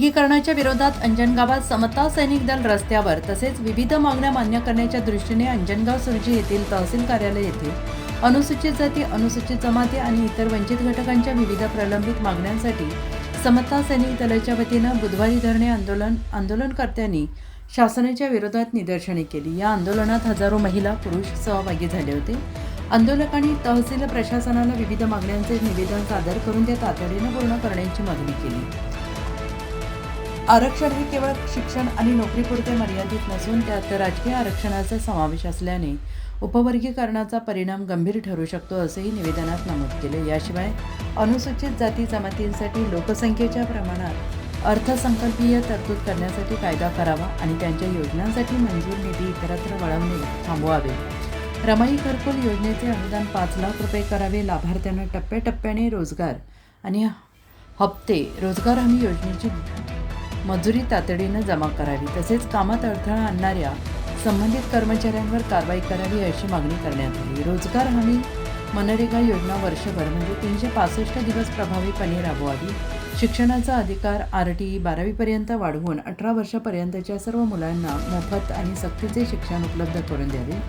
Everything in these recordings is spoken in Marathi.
वर्गीकरणाच्या विरोधात अंजनगावात समता सैनिक दल रस्त्यावर तसेच विविध मागण्या मान्य करण्याच्या दृष्टीने अंजनगाव सुर्जी येथील तहसील कार्यालय येथे अनुसूचित जाती, अनुसूचित जमाती आणि इतर वंचित घटकांच्या विविध प्रलंबित मागण्यांसाठी समता सैनिक दलाच्या वतीनं बुधवारी धरणे आंदोलनकर्त्यांनी शासनाच्या विरोधात निदर्शने केली। या आंदोलनात हजारो महिला पुरुष सहभागी झाले होते। आंदोलकांनी तहसील प्रशासनाला विविध मागण्यांचे निवेदन सादर करून ते तातडीने पूर्ण करण्याची मागणी केली। आरक्षण हे केवळ शिक्षण आणि नोकरीपुरते मर्यादित नसून त्यात राजकीय आरक्षणाचा समावेश असल्याने उपवर्गीकरणाचा परिणाम गंभीर ठरू शकतो असेही निवेदनात नमूद केले। याशिवाय अनुसूचित जाती जमातींसाठी लोकसंख्येच्या प्रमाणात अर्थसंकल्पीय तरतूद करण्यासाठी कायदा करावा आणि त्यांच्या योजनांसाठी मंजूर निधी इतरत्र वळवणे थांबवावे। रमाई घरकुल योजनेचे अनुदान 5 लाख रुपये करावे। लाभार्थ्यांना टप्प्याटप्प्याने रोजगार आणि हप्ते रोजगार हमी योजनेची मजुरी तातडीनं जमा करावी। तसेच कामात अडथळा आणणाऱ्या संबंधित कर्मचाऱ्यांवर कारवाई करावी अशी मागणी करण्यात आली। रोजगार हमी मनरेगा योजना वर्षभर म्हणजे 365 दिवस प्रभावीपणे राबवावी। शिक्षणाचा अधिकार RTE 12वीपर्यंत वाढवून 18 वर्षापर्यंतच्या सर्व मुलांना मोफत आणि सक्तीचे शिक्षण उपलब्ध करून द्यावे।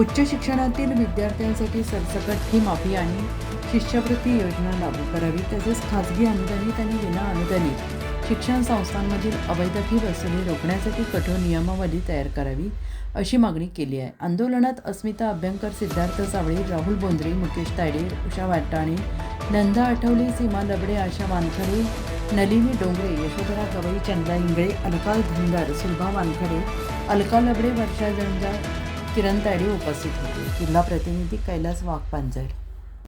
उच्च शिक्षणातील विद्यार्थ्यांसाठी सरसकट फी माफी आणि शिष्यवृत्ती योजना लागू करावी। तसेच खाजगी अनुदानित आणि विना अनुदानित शिक्षण संस्थांमधील अवैध फी वसुली रोखण्यासाठी कठोर नियमावली तयार करावी अशी मागणी केली आहे। आंदोलनात अस्मिता अभ्यंकर, सिद्धार्थ सावळे, राहुल बोंद्रे, मुकेश तायडे, उषा वाटाणे, नंदा आठवले, सीमा लबडे, आशा वानखडे, नलिनी डोंगरे, यशोधरा गवई, चंदा इंगळे, अलका धुंदर, सुलभा वानखडे, अलका लबडे, वर्षा जंजाळ, किरण तायडे उपस्थित होते। जिल्हा प्रतिनिधी कैलास वाघपांजर।